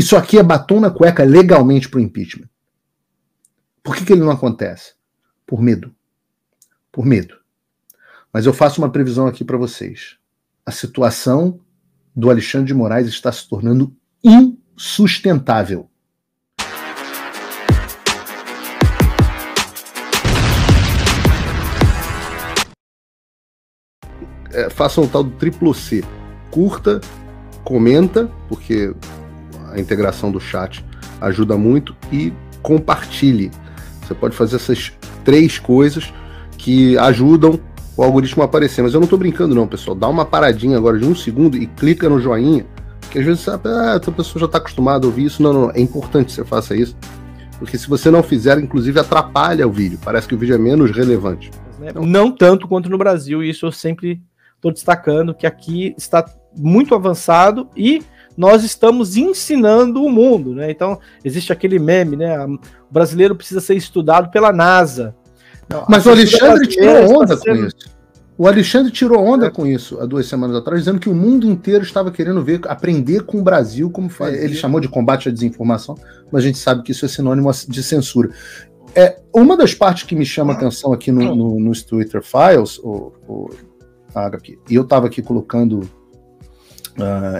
Isso aqui é batom na cueca legalmente para o impeachment. Por que ele não acontece? Por medo. Por medo. Mas eu faço uma previsão aqui para vocês. A situação do Alexandre de Moraes está se tornando insustentável. Façam o tal do triplo C. Curta, comenta, porque a integração do chat ajuda muito, e compartilhe. Você pode fazer essas 3 coisas que ajudam o algoritmo a aparecer. Mas eu não estou brincando não, pessoal. Dá uma paradinha agora de 1 segundo e clica no joinha, porque às vezes essa pessoa já está acostumada a ouvir isso. Não, é importante que você faça isso, porque se você não fizer, inclusive atrapalha o vídeo. Parece que o vídeo é menos relevante. Não tanto quanto no Brasil, e isso eu sempre estou destacando, que aqui está muito avançado e nós estamos ensinando o mundo, né? Então, existe aquele meme, né? O brasileiro precisa ser estudado pela NASA. Não, mas o Alexandre tirou onda com isso. O Alexandre tirou onda com isso há 2 semanas atrás, dizendo que o mundo inteiro estava querendo aprender com o Brasil como fazer. Ele chamou de combate à desinformação, mas a gente sabe que isso é sinônimo de censura. Uma das partes que me chama a atenção aqui nos Twitter Files, HP, e eu estava aqui colocando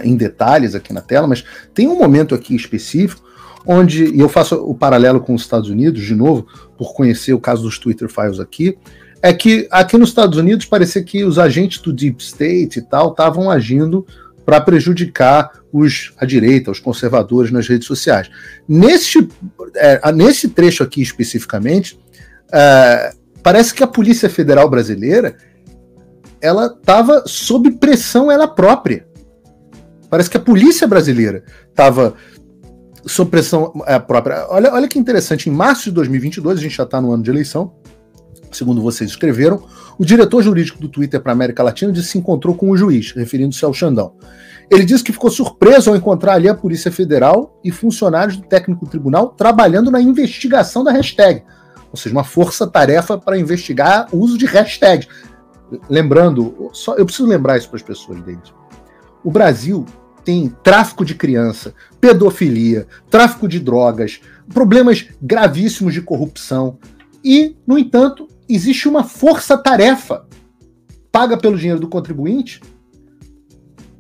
em detalhes aqui na tela, mas tem um momento aqui específico onde, e eu faço o paralelo com os Estados Unidos, de novo, por conhecer o caso dos Twitter Files aqui, é que aqui nos Estados Unidos parecia que os agentes do Deep State e tal estavam agindo para prejudicar a direita, os conservadores nas redes sociais. Nesse trecho aqui especificamente, parece que a Polícia Federal brasileira ela estava sob pressão ela própria. Parece que a polícia brasileira estava sob pressão própria. Olha que interessante, em março de 2022, a gente já está no ano de eleição, segundo vocês escreveram, o diretor jurídico do Twitter para a América Latina disse que se encontrou com o juiz, referindo-se ao Xandão. Ele disse que ficou surpreso ao encontrar ali a Polícia Federal e funcionários do técnico tribunal trabalhando na investigação da hashtag, ou seja, uma força-tarefa para investigar o uso de hashtags. Lembrando, eu preciso lembrar isso para as pessoas, gente. O Brasil tem tráfico de criança, pedofilia, tráfico de drogas, problemas gravíssimos de corrupção e, no entanto, existe uma força-tarefa paga pelo dinheiro do contribuinte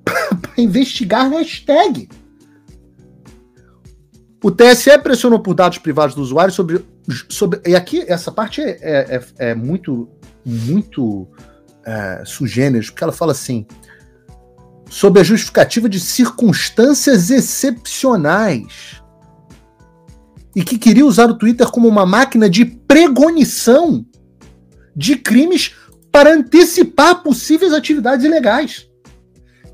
para investigar hashtag. O TSE pressionou por dados privados do usuário sobre e aqui essa parte é muito sugêneres, porque ela fala assim: sob a justificativa de circunstâncias excepcionais, e que queria usar o Twitter como uma máquina de pregonição de crimes para antecipar possíveis atividades ilegais.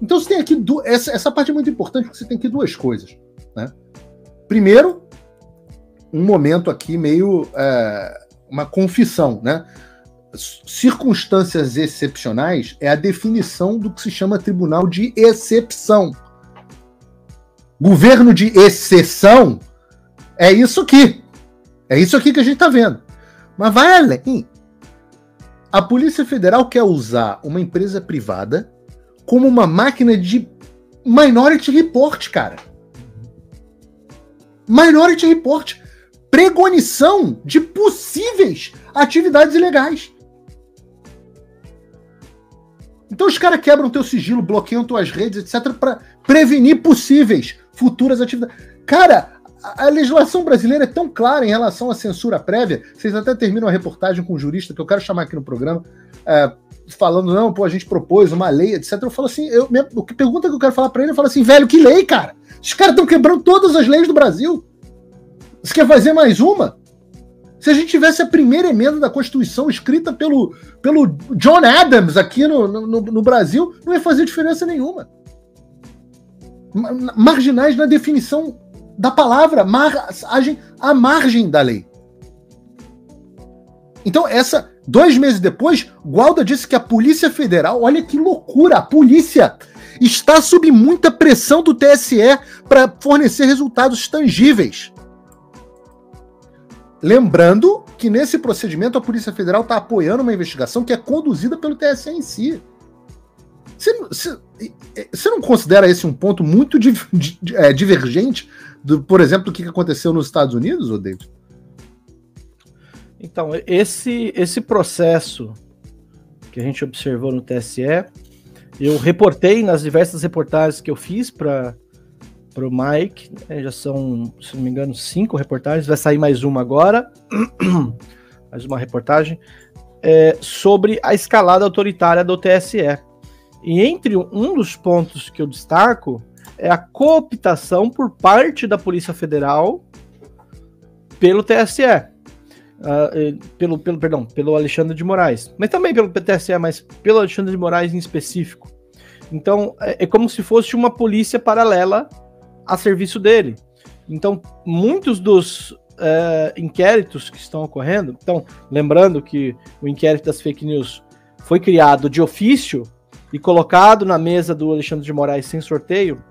Então você tem aqui essa parte é muito importante, porque você tem aqui 2 coisas, né? Primeiro, um momento aqui meio uma confissão, né? Circunstâncias excepcionais é a definição do que se chama tribunal de exceção. Governo de exceção é isso aqui. É isso aqui que a gente está vendo. Mas vai além. A Polícia Federal quer usar uma empresa privada como uma máquina de Minority Report, cara. Minority Report. Pregonição de possíveis atividades ilegais. Então os caras quebram teu sigilo, bloqueiam tuas redes, etc., para prevenir possíveis futuras atividades. Cara, a legislação brasileira é tão clara em relação à censura prévia. Vocês até terminam a reportagem com um jurista, que eu quero chamar aqui no programa, falando, não, pô, a gente propôs uma lei, etc. Eu falo assim, a pergunta que eu quero falar para ele, eu falo assim, velho, que lei, cara? Os caras estão quebrando todas as leis do Brasil. Você quer fazer mais uma? Se a gente tivesse a primeira emenda da Constituição escrita pelo John Adams aqui no Brasil, não ia fazer diferença nenhuma. Marginais na definição da palavra, agem à margem da lei. Então, 2 meses depois, Gualda disse que a Polícia Federal, olha que loucura, a polícia está sob muita pressão do TSE para fornecer resultados tangíveis. Lembrando que nesse procedimento a Polícia Federal está apoiando uma investigação que é conduzida pelo TSE em si. Você não considera esse um ponto muito divergente, por exemplo, do que aconteceu nos Estados Unidos, ô David? Então, esse processo que a gente observou no TSE, eu reportei nas diversas reportagens que eu fiz para o Mike, né, já são, se não me engano, 5 reportagens, vai sair mais uma agora, mais uma reportagem, sobre a escalada autoritária do TSE. E entre um dos pontos que eu destaco é a cooptação por parte da Polícia Federal pelo TSE. Pelo Alexandre de Moraes, mas também pelo TSE, mas pelo Alexandre de Moraes em específico. Então, é como se fosse uma polícia paralela a serviço dele. Então, muitos dos inquéritos que estão ocorrendo, então, lembrando que o inquérito das fake news foi criado de ofício e colocado na mesa do Alexandre de Moraes sem sorteio.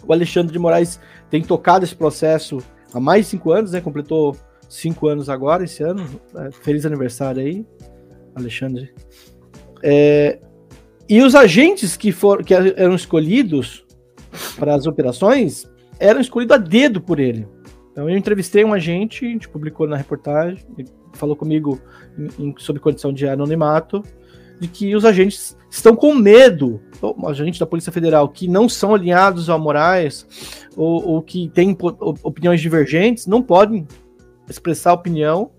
O Alexandre de Moraes tem tocado esse processo há mais de 5 anos, né? Completou 5 anos agora, esse ano. Feliz aniversário aí, Alexandre. E os agentes que eram escolhidos para as operações eram escolhidos a dedo por ele. Então eu entrevistei um agente, a gente publicou na reportagem, ele falou comigo sob condição de anonimato, de que os agentes estão com medo, os agentes da Polícia Federal que não são alinhados ao Moraes ou que têm opiniões divergentes, não podem expressar opinião,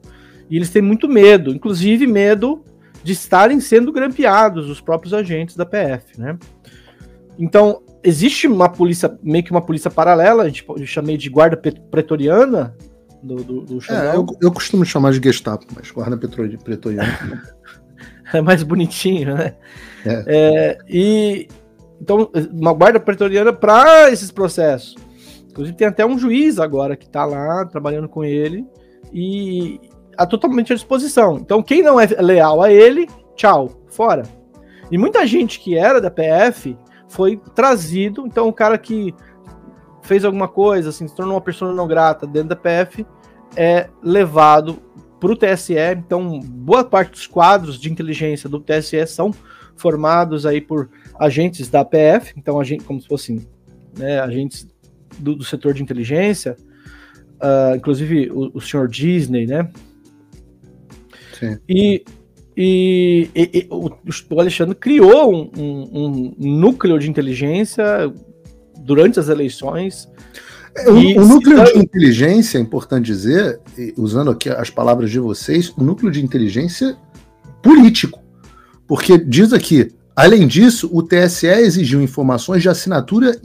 e eles têm muito medo, inclusive medo de estarem sendo grampeados, os próprios agentes da PF, né? Então, existe uma polícia, meio que uma polícia paralela, eu chamei de guarda pretoriana do Xandão. Eu costumo chamar de Gestapo, mas guarda pretoriana é mais bonitinho, né? Então, uma guarda pretoriana para esses processos. Inclusive, tem até um juiz agora que está lá trabalhando com ele e totalmente à disposição. Então, quem não é leal a ele, tchau, fora. E muita gente que era da PF foi trazido. Então, o cara que fez alguma coisa, assim, se tornou uma pessoa não grata dentro da PF, é levado para o TSE. Então, boa parte dos quadros de inteligência do TSE são formados aí por agentes da PF. Então, como se fossem, né, agentes do setor de inteligência, inclusive o senhor Disney, né? Sim. E o Alexandre criou um núcleo de inteligência durante as eleições. O núcleo de inteligência, é importante dizer, usando aqui as palavras de vocês, o núcleo de inteligência político. Porque diz aqui, além disso, o TSE exigiu informações de assinatura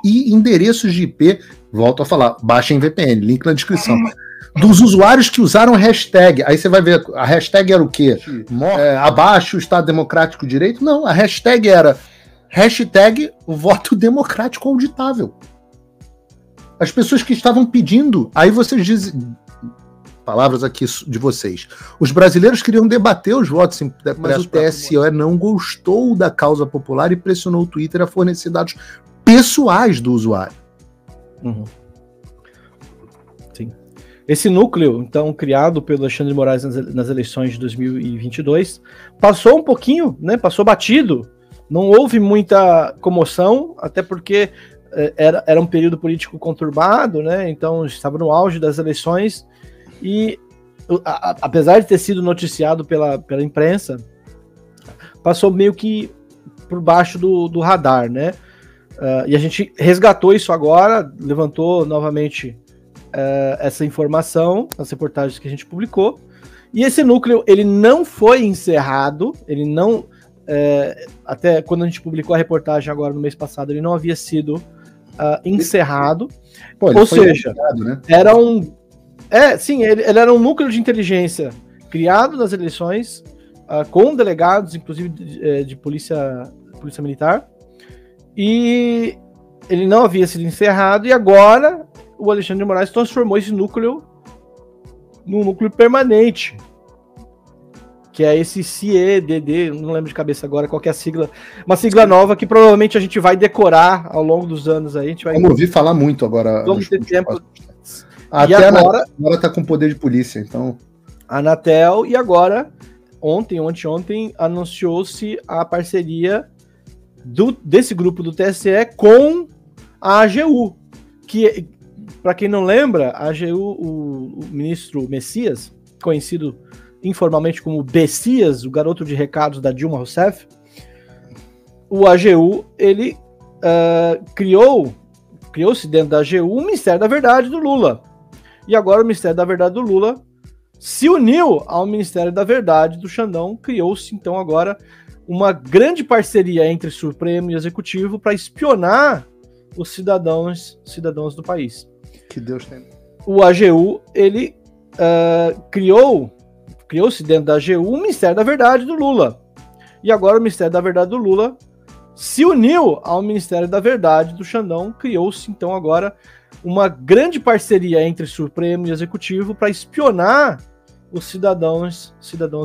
e endereços de IP, volto a falar, baixem VPN, link na descrição, dos usuários que usaram a hashtag. Aí você vai ver, a hashtag era o quê? Abaixo o Estado Democrático de Direito? Não, a hashtag era hashtag voto democrático auditável. As pessoas que estavam pedindo, aí vocês dizem, palavras aqui de vocês, os brasileiros queriam debater os votos, mas o TSE não gostou da causa popular e pressionou o Twitter a fornecer dados pessoais do usuário. Uhum. Sim. Esse núcleo, então, criado pelo Alexandre de Moraes nas eleições de 2022, passou um pouquinho, né? Passou batido. Não houve muita comoção, até porque era um período político conturbado, né? Então estava no auge das eleições e, apesar de ter sido noticiado pela imprensa, passou meio que por baixo do radar, né? E a gente resgatou isso agora, levantou novamente essa informação nas reportagens que a gente publicou. E esse núcleo, ele não foi encerrado, ele não... até quando a gente publicou a reportagem agora no mês passado, ele não havia sido encerrado. Ou seja, né? Era um... sim, ele era um núcleo de inteligência criado nas eleições, com delegados, inclusive de polícia militar, e ele não havia sido encerrado, e agora o Alexandre de Moraes transformou esse núcleo num núcleo permanente, que é esse CEDD, não lembro de cabeça agora qual que é a sigla, uma sigla nova que provavelmente a gente vai decorar ao longo dos anos aí. A gente vai... Vamos ouvir falar muito agora. Vamos ter tempo. Até agora tá com poder de polícia, então... A Anatel, e agora, ontem, anunciou-se a parceria desse grupo do TSE com a AGU, que, para quem não lembra, a AGU, o ministro Messias, conhecido informalmente como Bessias, o garoto de recados da Dilma Rousseff, o AGU, ele criou-se dentro da AGU o Ministério da Verdade do Lula. E agora o Ministério da Verdade do Lula se uniu ao Ministério da Verdade do Xandão, criou-se então agora uma grande parceria entre Supremo e Executivo para espionar os cidadãos do país. Que Deus tenha. O AGU, ele criou-se dentro da AGU o Ministério da Verdade do Lula. E agora o Ministério da Verdade do Lula se uniu ao Ministério da Verdade do Xandão, criou-se então agora uma grande parceria entre Supremo e Executivo para espionar os cidadãos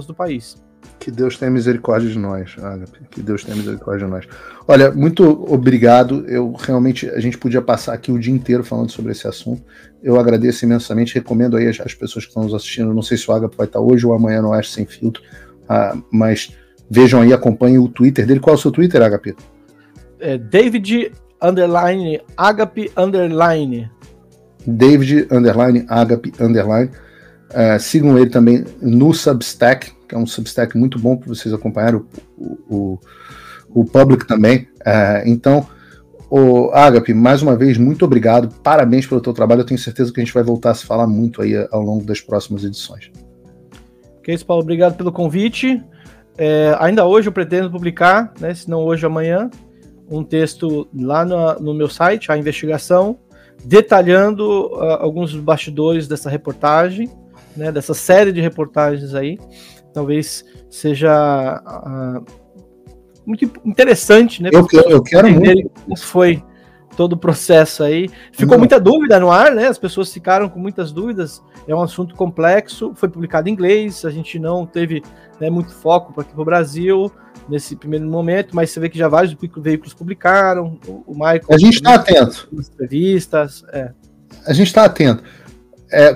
do país. Que Deus tenha misericórdia de nós, Ágape. Que Deus tenha misericórdia de nós. Olha, muito obrigado. A gente podia passar aqui o dia inteiro falando sobre esse assunto. Eu agradeço imensamente. Recomendo aí as pessoas que estão nos assistindo. Não sei se o Ágape vai estar hoje ou amanhã no Oeste Sem Filtro, mas vejam aí, acompanhem o Twitter dele. Qual é o seu Twitter, Ágape? David_Ágape_. David_Ágape_. Sigam ele também no Substack, que é um Substack muito bom para vocês acompanharem, o Public também. Então, Ágape, mais uma vez, muito obrigado, parabéns pelo teu trabalho. Eu tenho certeza que a gente vai voltar a se falar muito aí ao longo das próximas edições. Que é isso, Paulo, obrigado pelo convite. Ainda hoje eu pretendo publicar, né, se não hoje, amanhã, um texto lá no meu site, A Investigação, detalhando alguns dos bastidores dessa reportagem, né, dessa série de reportagens aí. Talvez seja muito interessante, né? Eu quero muito. Como foi todo o processo aí. Ficou muita dúvida no ar, né? As pessoas ficaram com muitas dúvidas. É um assunto complexo. Foi publicado em inglês. A gente não teve, né, muito foco para aqui para o Brasil nesse primeiro momento, mas você vê que já vários veículos publicaram. O Michael. A gente está atento. Entrevistas. A gente está atento.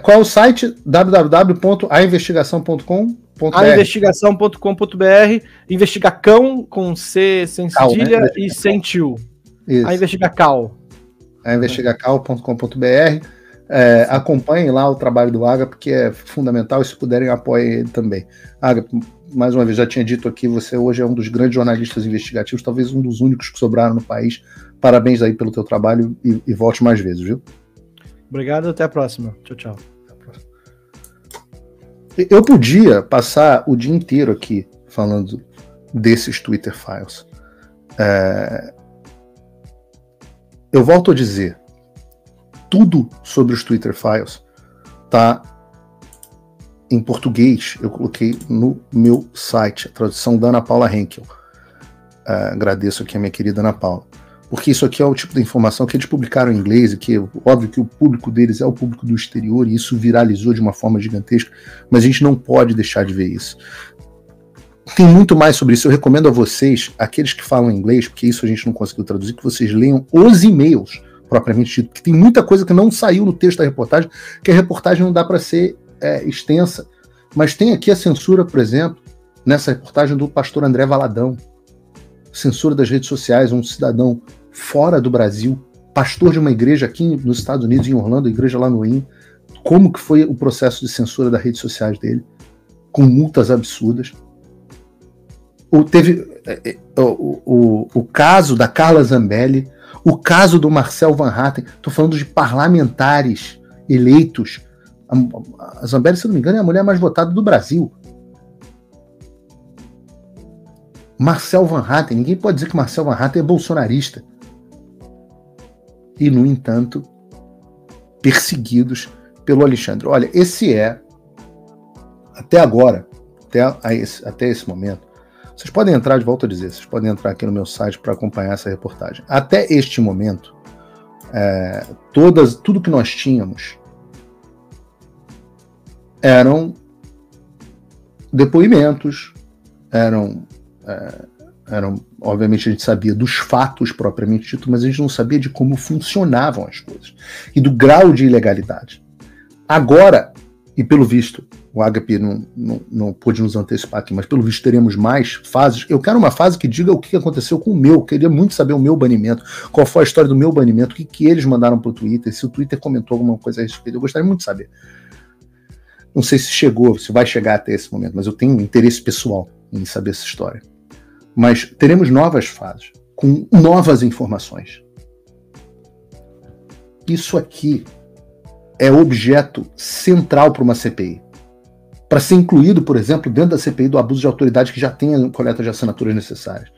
Qual é o site? www.ainvestigação.com.br. Ainvestigação.com.br. Investigacão com C sem cedilha, né? E sem tio. A Investigacal. Investigacal.com.br. Acompanhem lá o trabalho do Ágape, que é fundamental, e se puderem, apoiem ele também. Ágape, mais uma vez, já tinha dito aqui, você hoje é um dos grandes jornalistas investigativos, talvez um dos únicos que sobraram no país. Parabéns aí pelo teu trabalho e volte mais vezes, viu? Obrigado, até a próxima. Tchau, tchau. Eu podia passar o dia inteiro aqui falando desses Twitter Files. Eu volto a dizer, tudo sobre os Twitter Files tá em português. Eu coloquei no meu site, a tradução da Ana Paula Henkel. Agradeço aqui a minha querida Ana Paula. Porque isso aqui é o tipo de informação que eles publicaram em inglês, e que óbvio que o público deles é o público do exterior, e isso viralizou de uma forma gigantesca, mas a gente não pode deixar de ver isso. Tem muito mais sobre isso. Eu recomendo a vocês, aqueles que falam inglês, porque isso a gente não conseguiu traduzir, que vocês leiam os e-mails propriamente dito, porque tem muita coisa que não saiu no texto da reportagem, que a reportagem não dá para ser extensa. Mas tem aqui a censura, por exemplo, nessa reportagem do pastor André Valadão. Censura das redes sociais, um cidadão fora do Brasil, pastor de uma igreja aqui nos Estados Unidos, em Orlando, igreja lá no IN. Como que foi o processo de censura das redes sociais dele, com multas absurdas. Teve o caso da Carla Zambelli, o caso do Marcel Van Hatten. Estou falando de parlamentares eleitos. A Zambelli, se não me engano, é a mulher mais votada do Brasil. Marcel Van Hatten, ninguém pode dizer que Marcel Van Hatten é bolsonarista. E, no entanto, perseguidos pelo Alexandre. Olha, esse até agora, até esse momento, vocês podem entrar, de volta a dizer, vocês podem entrar aqui no meu site para acompanhar essa reportagem. Até este momento, tudo que nós tínhamos eram depoimentos, obviamente a gente sabia dos fatos propriamente dito, mas a gente não sabia de como funcionavam as coisas e do grau de ilegalidade. Agora, e pelo visto, o Agape não pôde nos antecipar aqui, mas pelo visto teremos mais fases. Eu quero uma fase que diga o que aconteceu com o meu. Eu queria muito saber o meu banimento, qual foi a história do meu banimento, o que eles mandaram pro Twitter, se o Twitter comentou alguma coisa a respeito. Eu gostaria muito de saber. Não sei se chegou, se vai chegar até esse momento, mas eu tenho um interesse pessoal em saber essa história. Mas teremos novas fases, com novas informações. Isso aqui é objeto central para uma CPI. Para ser incluído, por exemplo, dentro da CPI do abuso de autoridade que já tem a coleta de assinaturas necessárias.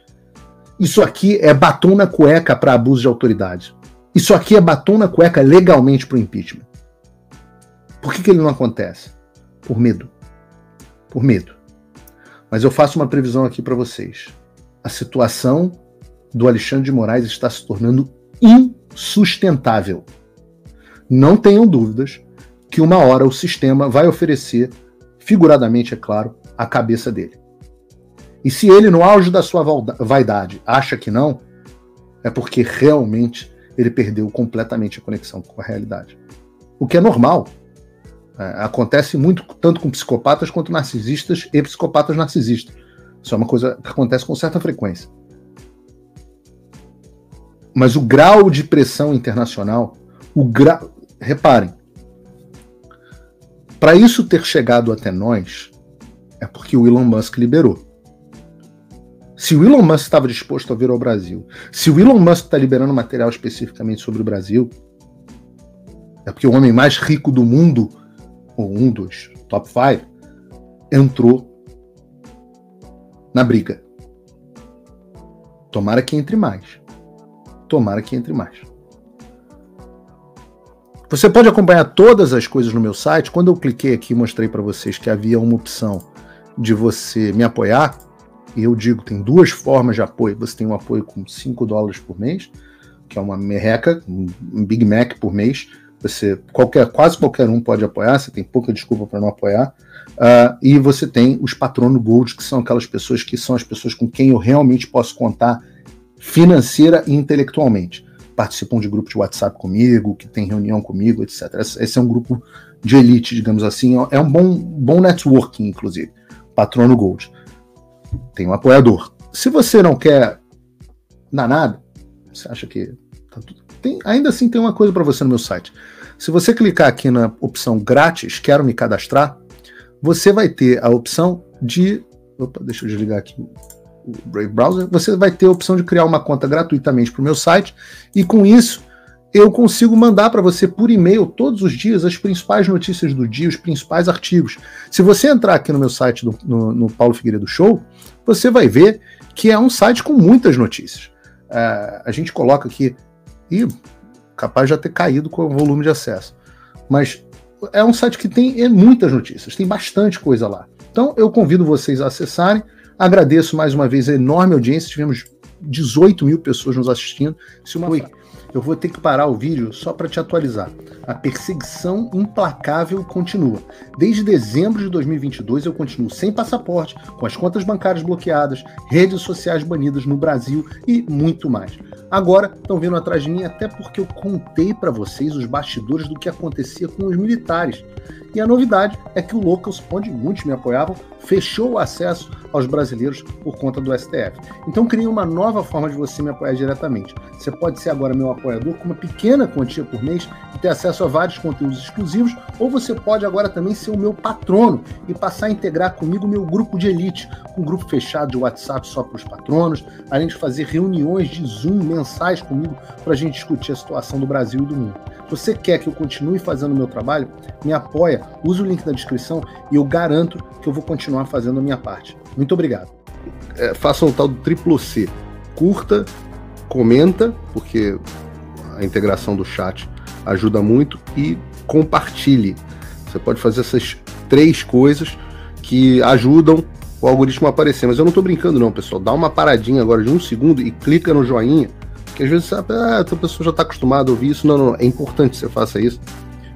Isso aqui é batom na cueca para abuso de autoridade. Isso aqui é batom na cueca legalmente para o impeachment. Por que ele não acontece? Por medo. Por medo. Mas eu faço uma previsão aqui para vocês. A situação do Alexandre de Moraes está se tornando insustentável. Não tenham dúvidas que uma hora o sistema vai oferecer, figuradamente, é claro, a cabeça dele. E se ele, no auge da sua vaidade, acha que não, é porque realmente ele perdeu completamente a conexão com a realidade. O que é normal. Acontece muito, tanto com psicopatas quanto narcisistas e psicopatas narcisistas. Isso é uma coisa que acontece com certa frequência. Mas o grau de pressão internacional, reparem, para isso ter chegado até nós, é porque o Elon Musk liberou. Se o Elon Musk estava disposto a vir ao Brasil, se o Elon Musk está liberando material especificamente sobre o Brasil, é porque o homem mais rico do mundo, ou um dos top 5, entrou na briga. Tomara que entre mais. Tomara que entre mais. Você pode acompanhar todas as coisas no meu site. Quando eu cliquei aqui e mostrei para vocês que havia uma opção de você me apoiar, e eu digo, tem duas formas de apoio. Você tem um apoio com $5 por mês, que é uma merreca, um Big Mac por mês. Quase qualquer um pode apoiar, você tem pouca desculpa para não apoiar. E você tem os Patrono Gold, que são aquelas pessoas que são as pessoas com quem eu realmente posso contar financeira e intelectualmente. Participam de grupo de WhatsApp comigo, que tem reunião comigo, etc. Esse é um grupo de elite, digamos assim. É um bom networking, inclusive. Patrono Gold. Tem um apoiador. Se você não quer dar nada, você acha que tá tudo... ainda assim tem uma coisa para você no meu site. Se você clicar aqui na opção grátis, quero me cadastrar, você vai ter a opção de... Opa, deixa eu desligar aqui o Brave Browser. Você vai ter a opção de criar uma conta gratuitamente para o meu site, e com isso eu consigo mandar para você por e-mail todos os dias as principais notícias do dia, os principais artigos. Se você entrar aqui no meu site, no Paulo Figueiredo Show, você vai ver que é um site com muitas notícias. A gente coloca aqui, e capaz de já ter caído com o volume de acesso, mas é um site que tem muitas notícias, tem bastante coisa lá. Então eu convido vocês a acessarem. Agradeço mais uma vez a enorme audiência, tivemos 18 mil pessoas nos assistindo. Eu vou ter que parar o vídeo só para te atualizar. A perseguição implacável continua. Desde dezembro de 2022 eu continuo sem passaporte, com as contas bancárias bloqueadas, redes sociais banidas no Brasil e muito mais. Agora estão vindo atrás de mim até porque eu contei para vocês os bastidores do que acontecia com os militares. E a novidade é que o Locals, onde muitos me apoiavam, fechou o acesso aos brasileiros por conta do STF. Então criei uma nova forma de você me apoiar diretamente. Você pode ser agora meu apoiador com uma pequena quantia por mês e ter acesso a vários conteúdos exclusivos, ou você pode agora também ser o meu patrono e passar a integrar comigo o meu grupo de elite, um grupo fechado de WhatsApp só para os patronos, além de fazer reuniões de Zoom mensais comigo para a gente discutir a situação do Brasil e do mundo. Se você quer que eu continue fazendo o meu trabalho, me apoia, use o link na descrição e eu garanto que eu vou continuar fazendo a minha parte. Muito obrigado. Faça o tal do triplo C. Curta, comenta, porque a integração do chat ajuda muito, e compartilhe. Você pode fazer essas 3 coisas que ajudam o algoritmo a aparecer. Mas eu não estou brincando não, pessoal. Dá uma paradinha agora de 1 segundo e clica no joinha, porque às vezes a pessoa já está acostumada a ouvir isso. Não, é importante que você faça isso,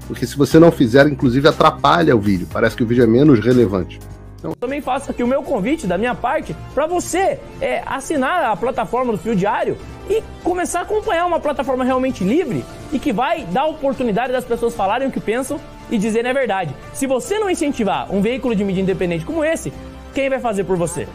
porque se você não fizer, inclusive atrapalha o vídeo. Parece que o vídeo é menos relevante. Então, também faço aqui o meu convite da minha parte para você assinar a plataforma do Fio Diário e começar a acompanhar uma plataforma realmente livre e que vai dar oportunidade das pessoas falarem o que pensam e dizerem a verdade. Se você não incentivar um veículo de mídia independente como esse, quem vai fazer por você?